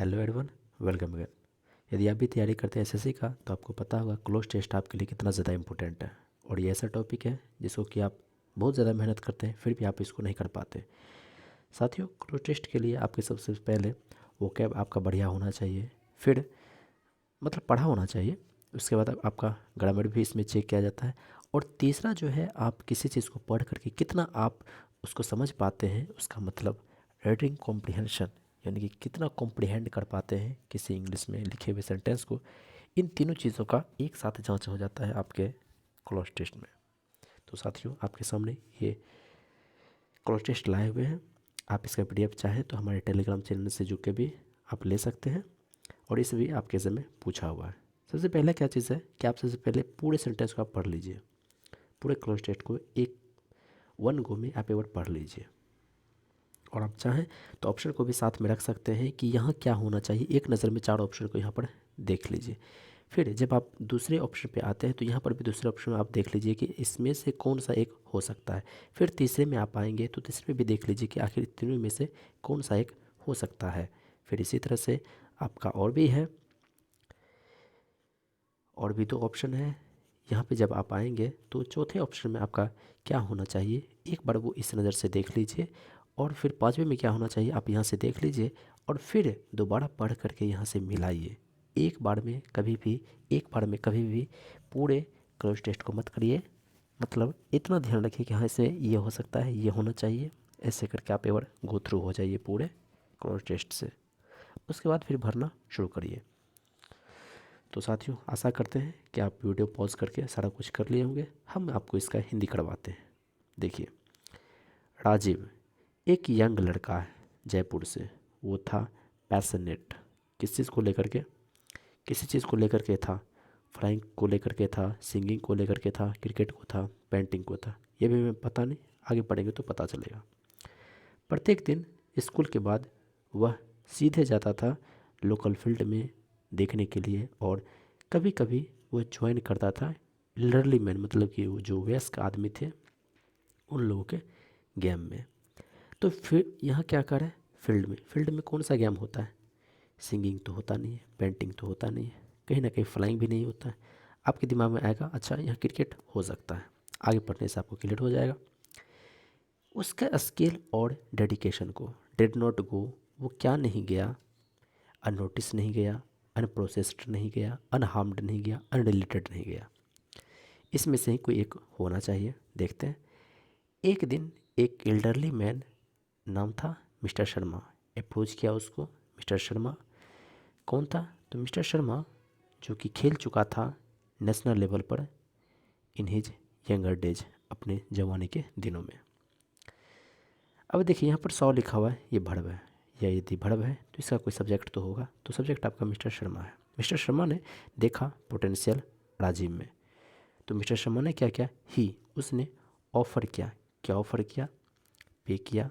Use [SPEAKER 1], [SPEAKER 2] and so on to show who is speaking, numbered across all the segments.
[SPEAKER 1] Hello everyone, welcome again. यदि आप भी तैयारी करते हैं एसएससी का तो आपको पता होगा क्लोज टेस्ट आपके लिए कितना ज़्यादा इंपॉर्टेंट है। और ये ऐसा टॉपिक है जिसको कि आप बहुत ज़्यादा मेहनत करते हैं फिर भी आप इसको नहीं कर पाते। साथियों, क्लोज टेस्ट के लिए आपके सबसे पहले वोकैब आपका बढ़िया होना चाहिए, फिर मतलब पढ़ा होना चाहिए। उसके बाद आपका ग्रामर भी इसमें चेक किया जाता है। और तीसरा जो है, आप किसी चीज़ को पढ़ करके कितना आप उसको समझ पाते हैं, उसका मतलब रीडिंग कॉम्प्रिहेंशन, यानी कि कितना कॉम्प्रिहेंड कर पाते हैं किसी इंग्लिश में लिखे हुए सेंटेंस को। इन तीनों चीज़ों का एक साथ जांच हो जाता है आपके क्लोज टेस्ट में। तो साथियों, आपके सामने ये क्लोज टेस्ट लाए हुए हैं। आप इसका पीडीएफ चाहे तो हमारे टेलीग्राम चैनल से जुड़ के भी आप ले सकते हैं। और इसे भी आपके एग्जाम में पूछा हुआ है। सबसे पहले क्या चीज़ है कि आप सबसे पहले पूरे सेंटेंस को आप पढ़ लीजिए। पूरे क्लोज टेस्ट को एक वन गो में आप एक बार पढ़ लीजिए। और आप चाहें तो ऑप्शन को भी साथ में रख सकते हैं कि यहाँ क्या होना चाहिए। एक नज़र में चार ऑप्शन को यहाँ पर देख लीजिए। फिर जब आप दूसरे ऑप्शन पे आते हैं तो यहाँ पर भी दूसरे ऑप्शन में आप देख लीजिए कि इसमें से कौन सा एक हो सकता है। फिर तीसरे में आप आएंगे तो तीसरे में भी देख लीजिए कि आखिर तीनों में से कौन सा एक हो सकता है। फिर इसी तरह से आपका और भी है, और भी दो ऑप्शन है। यहाँ पे जब आप आएंगे तो चौथे ऑप्शन में आपका क्या होना चाहिए, एक बार वो इस नज़र से देख लीजिए। और फिर पांचवें में क्या होना चाहिए आप यहाँ से देख लीजिए। और फिर दोबारा पढ़ करके यहाँ से मिलाइए। एक बार में कभी भी पूरे क्लोज टेस्ट को मत करिए। मतलब इतना ध्यान रखिए कि हाँ, इसमें ये हो सकता है, ये होना चाहिए। ऐसे करके आप एक बार गो थ्रू हो जाइए पूरे क्लोज टेस्ट से। उसके बाद फिर भरना शुरू करिए। तो साथियों, आशा करते हैं कि आप वीडियो पॉज करके सारा कुछ कर लिए होंगे। हम आपको इसका हिंदी करवाते हैं। देखिए, राजीव एक यंग लड़का है जयपुर से। वो था पैशनेट। किस चीज़ को लेकर के? किसी चीज़ को लेकर के था। फ्लाइंग को लेकर के था, सिंगिंग को लेकर के था, क्रिकेट को था, पेंटिंग को था। ये भी हमें पता नहीं, आगे पढ़ेंगे तो पता चलेगा। प्रत्येक दिन स्कूल के बाद वह सीधे जाता था लोकल फील्ड में देखने के लिए। और कभी कभी वो ज्वाइन करता था एल्डरली मैन, मतलब कि वो जो वयस्क आदमी थे उन लोगों के गेम में। तो फिर यहाँ क्या कर रहा है, फील्ड में कौन सा गेम होता है? सिंगिंग तो होता नहीं है, पेंटिंग तो होता नहीं है, कहीं ना कहीं फ्लाइंग भी नहीं होता है। आपके दिमाग में आएगा अच्छा यहाँ क्रिकेट हो सकता है। आगे पढ़ने से आपको क्लियर हो जाएगा। उसका स्किल और डेडिकेशन को डिड नॉट गो, वो क्या नहीं गया, अननोटिस नहीं गया, अनप्रोसेस्ड नहीं गया, अनहार्म्ड नहीं गया, अनडिलीटेड नहीं गया। इसमें से ही कोई एक होना चाहिए। देखते हैं। एक दिन एक एल्डरली मैन, नाम था मिस्टर शर्मा, अप्रोच किया उसको। मिस्टर शर्मा कौन था? तो मिस्टर शर्मा जो कि खेल चुका था नेशनल लेवल पर इन हिज यंगर डेज, अपने जवानी के दिनों में। अब देखिए यहाँ पर 100 लिखा हुआ है, ये भड़व है। या यदि भड़व है तो इसका कोई सब्जेक्ट तो होगा, तो सब्जेक्ट आपका मिस्टर शर्मा है। मिस्टर शर्मा ने देखा पोटेंशियल राजीव में। तो मिस्टर शर्मा ने क्या किया? उसने ऑफ़र किया। क्या ऑफ़र किया? पे किया।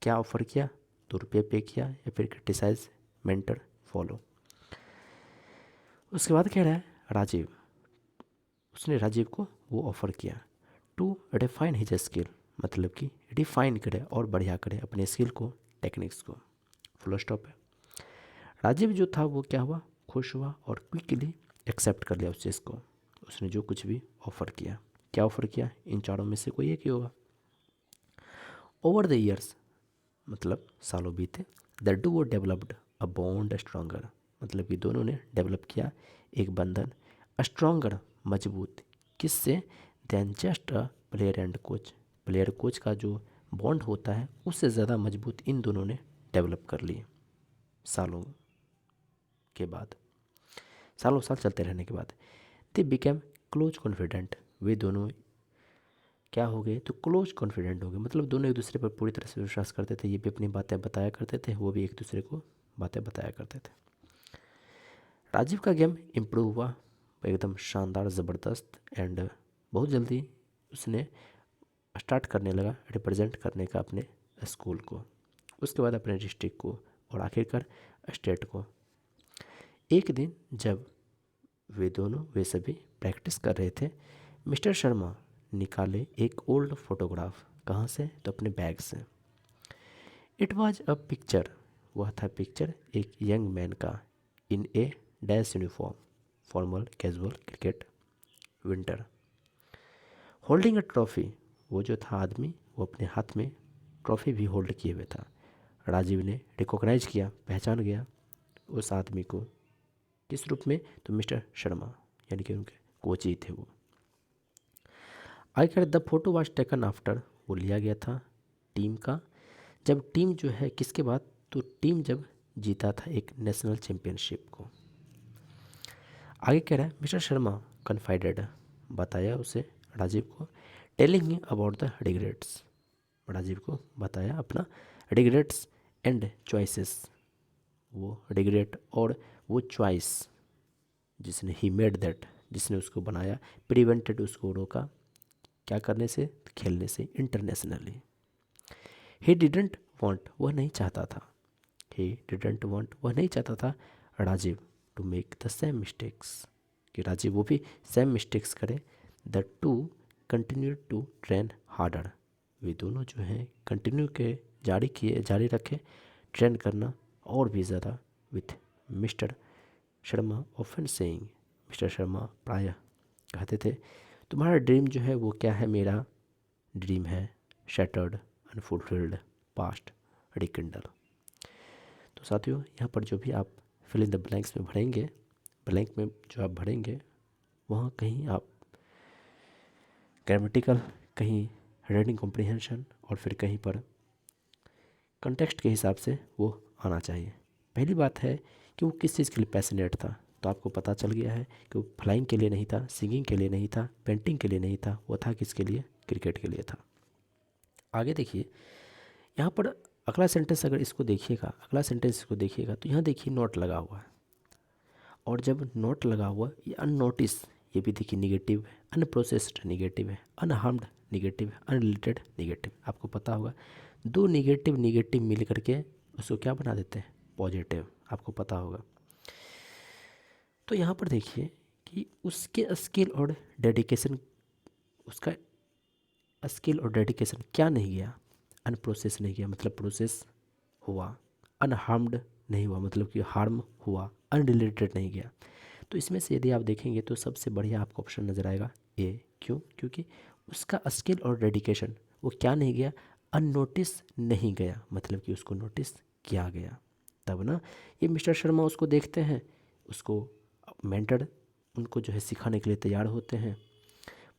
[SPEAKER 1] क्या ऑफ़र किया? 2 रुपये पे किया। या फिर क्रिटिसाइज, मेंटर, फॉलो। उसके बाद कह रहा है राजीव, उसने राजीव को वो ऑफ़र किया टू डिफाइन हिज स्किल, मतलब कि डिफाइन करे और बढ़िया करे अपने स्किल को, टेक्निक्स को। फुल स्टॉप है। राजीव जो था वो क्या हुआ? खुश हुआ और क्विकली एक्सेप्ट कर लिया उस चीज़ को। उसने जो कुछ भी ऑफ़र किया। क्या ऑफ़र किया? इन चारों में से कोई एक ही होगा। ओवर द ईयर्स, मतलब सालों बीते, the Duo developed a bond stronger, मतलब कि दोनों ने डेवलप किया एक बंधन स्ट्रॉन्गर, मजबूत। किससे? Then just a player and coach, player coach का जो बॉन्ड होता है उससे ज़्यादा मजबूत इन दोनों ने डेवलप कर लिए सालों के बाद, सालों साल चलते रहने के बाद। दे बिकेम क्लोज कॉन्फिडेंट, वे दोनों क्या हो गए? तो क्लोज कॉन्फिडेंट हो गए। मतलब दोनों एक दूसरे पर पूरी तरह से विश्वास करते थे। ये भी अपनी बातें बताया करते थे, वो भी एक दूसरे को बातें बताया करते थे। राजीव का गेम इम्प्रूव हुआ एकदम शानदार, ज़बरदस्त। एंड बहुत जल्दी उसने स्टार्ट करने लगा रिप्रेजेंट करने का अपने स्कूल को, उसके बाद अपने डिस्ट्रिक्ट को, और आखिरकार स्टेट को। एक दिन जब वे सभी प्रैक्टिस कर रहे थे, मिस्टर शर्मा निकाले एक ओल्ड फोटोग्राफ। कहाँ से? तो अपने बैग से। इट वाज अ पिक्चर, वह था पिक्चर एक यंग मैन का in a dash uniform formal casual cricket winter holding a trophy. वो जो था आदमी वो अपने हाथ में ट्रॉफी भी होल्ड किए हुए था। राजीव ने रिकॉग्नाइज किया, पहचान गया उस आदमी को। किस रूप में? तो मिस्टर शर्मा, यानी कि उनके कोच ही थे वो। I cat the photo was taken after, वो लिया गया था टीम का, जब टीम जो है किसके बाद? तो टीम जब जीता था एक नेशनल चैम्पियनशिप को। आगे कह रहा है मिस्टर शर्मा कन्फाइडेड, बताया उसे राजीव को, telling him about the regrets, Rajiv को बताया अपना रिग्रेट्स एंड चॉइसेस, वो रिग्रेट और वो चॉइस जिसने ही मेड दैट, जिसने उसको बनाया, प्रिवेंटेड उसको रोका क्या करने से? खेलने से इंटरनेशनली। ही डिडेंट वांट, वह नहीं चाहता था, ही डिडेंट वांट, वह नहीं चाहता था Rajiv to make the same mistakes, कि राजीव वो भी सेम मिस्टेक्स करे। The two continue to train harder, वे दोनों जो हैं कंटिन्यू के जारी रखे ट्रेन करना और भी ज़्यादा। With mister Sharma often saying, mister Sharma प्रायः कहते थे तुम्हारा ड्रीम जो है वो क्या है? मेरा ड्रीम है शैटर्ड अनफुलफिल्ड पास्ट रिकिंडल। तो साथियों यहाँ पर जो भी आप फिल इन द ब्लैंक्स में भरेंगे, ब्लैंक में जो आप भरेंगे वहाँ कहीं आप ग्रामेटिकल, कहीं रीडिंग कॉम्प्रिहेंशन और फिर कहीं पर कंटेक्स्ट के हिसाब से वो आना चाहिए। पहली बात है कि वो किस चीज़ के लिए पैशनेट था, तो आपको पता चल गया है कि वो फ्लाइंग के लिए नहीं था, सिंगिंग के लिए नहीं था, पेंटिंग के लिए नहीं था, वो था किसके लिए? क्रिकेट के लिए था। आगे देखिए यहाँ पर अगला सेंटेंस, अगर इसको देखिएगा, अगला सेंटेंस इसको देखिएगा तो यहाँ देखिए नोट लगा हुआ है, और जब नोट लगा हुआ ये अननोटिस, ये भी देखिए निगेटिव है, अनप्रोसेस्ड निगेटिव है, अनहार्म्ड निगेटिव है, अनरिलेटेड निगेटिव। आपको पता होगा दो निगेटिव निगेटिव मिल करके उसको क्या बना देते हैं? पॉजिटिव, आपको पता होगा। तो यहाँ पर देखिए कि उसके स्किल और डेडिकेशन, उसका स्किल और डेडिकेशन क्या नहीं गया? अनप्रोसेस नहीं गया, मतलब प्रोसेस हुआ। अनहार्म्ड नहीं हुआ, मतलब कि हार्म हुआ। अनरिलेटेड नहीं गया। तो इसमें से यदि आप देखेंगे तो सबसे बढ़िया आपको ऑप्शन नज़र आएगा ए। क्यों? क्योंकि उसका स्किल और डेडिकेशन वो क्या नहीं गया? अननोटिस नहीं गया, मतलब कि उसको नोटिस किया गया। तब ना ये मिस्टर शर्मा उसको देखते हैं, उसको मेंटर उनको जो है सिखाने के लिए तैयार होते हैं,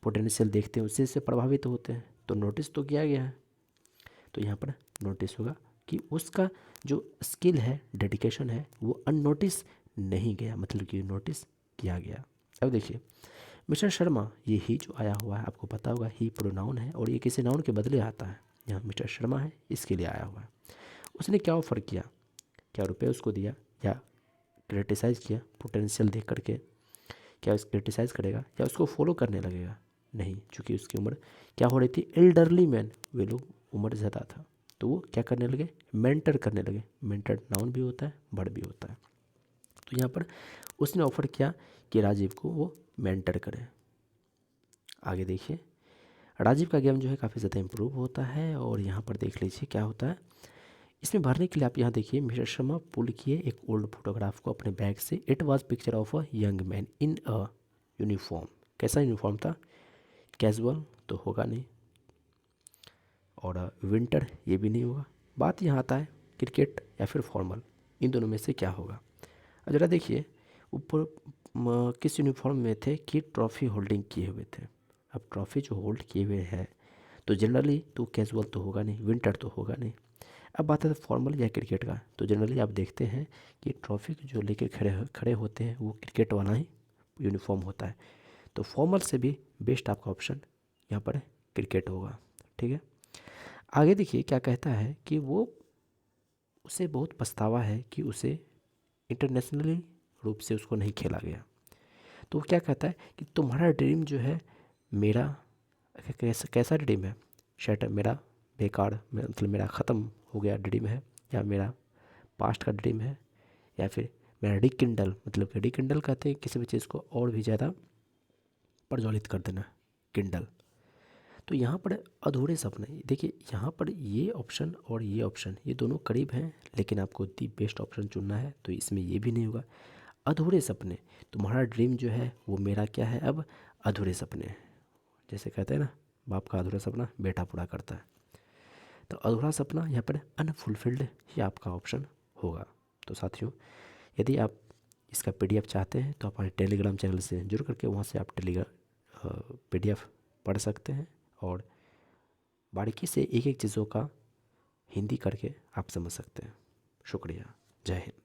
[SPEAKER 1] पोटेंशियल देखते हैं, उससे प्रभावित होते हैं, तो नोटिस तो किया गया है। तो यहाँ पर नोटिस होगा कि उसका जो स्किल है, डेडिकेशन है, वो अननोटिस नहीं गया, मतलब कि नोटिस किया गया। अब देखिए मिस्टर शर्मा, ये ही जो आया हुआ है आपको पता होगा ही प्रोनाउन है और ये किसी नाउन के बदले आता है। यहाँ मिस्टर शर्मा है, इसके लिए आया हुआ है। उसने क्या ऑफ़र किया? क्या रुपए उसको दिया या क्रिटिसाइज़ किया? पोटेंशियल देख करके क्या उस क्रिटिसाइज़ करेगा या उसको फॉलो करने लगेगा? नहीं, चूँकि उसकी उम्र क्या हो रही थी? एल्डरली मैन, वे लोग उम्र ज़्यादा था, तो वो क्या करने लगे? मेंटर करने लगे। मेंटर नाउन भी होता है, वर्ब भी होता है। तो यहाँ पर उसने ऑफ़र किया कि राजीव को वो मेंटर करे। आगे देखिए राजीव का गेम जो है काफ़ी ज़्यादा इम्प्रूव होता है, और यहाँ पर देख लीजिए क्या होता है। इसमें भरने के लिए आप यहाँ देखिए मिस्टर शर्मा पुल किए एक ओल्ड फोटोग्राफ को अपने बैग से। It was picture of a young man in a uniform. कैसा यूनिफॉर्म था? कैजुअल तो होगा नहीं, और विंटर ये भी नहीं होगा। बात यहाँ आता है क्रिकेट या फिर फॉर्मल, इन दोनों में से क्या होगा? अब जरा देखिए ऊपर किस यूनिफॉर्म में थे कि ट्रॉफी होल्डिंग किए हुए थे। अब ट्रॉफी जो होल्ड किए हुए है तो जनरली तो कैजुअल तो होगा नहीं, विंटर तो होगा नहीं। अब बात है फॉर्मल या क्रिकेट का, तो जनरली आप देखते हैं कि ट्रॉफी जो लेके खड़े होते हैं वो क्रिकेट वाला ही यूनिफॉर्म होता है। तो फॉर्मल से भी बेस्ट आपका ऑप्शन यहाँ पर क्रिकेट होगा। ठीक है, आगे देखिए क्या कहता है कि वो उसे बहुत पछतावा है कि उसे इंटरनेशनली रूप से उसको नहीं खेला गया। तो वो क्या कहता है कि तुम्हारा ड्रीम जो है मेरा कैसा कैसा ड्रीम है? शायद मेरा बेकार, मतलब मेरा ख़त्म हो गया ड्रीम है, या मेरा पास्ट का ड्रीम है, या फिर मेरा रिकिंडल, मतलब कि रिकिंडल कहते हैं किसी भी चीज़ को और भी ज़्यादा प्रज्वलित कर देना, किंडल। तो यहाँ पर अधूरे सपने, देखिए यहाँ पर ये ऑप्शन और ये ऑप्शन ये दोनों करीब हैं, लेकिन आपको दी बेस्ट ऑप्शन चुनना है, तो इसमें ये भी नहीं होगा। अधूरे सपने, तुम्हारा ड्रीम जो है वो मेरा क्या है अब, अधूरे सपने। जैसे कहते हैं ना, बाप का अधूरा सपना बेटा पूरा करता है, तो अधूरा सपना यहाँ पर अनफुलफिल्ड ये आपका ऑप्शन होगा। तो साथियों, यदि आप इसका पीडीएफ चाहते हैं तो आप हमारे टेलीग्राम चैनल से जुड़ करके वहाँ से आप पीडीएफ पढ़ सकते हैं, और बारीकी से एक एक चीज़ों का हिंदी करके आप समझ सकते हैं। शुक्रिया। जय हिंद।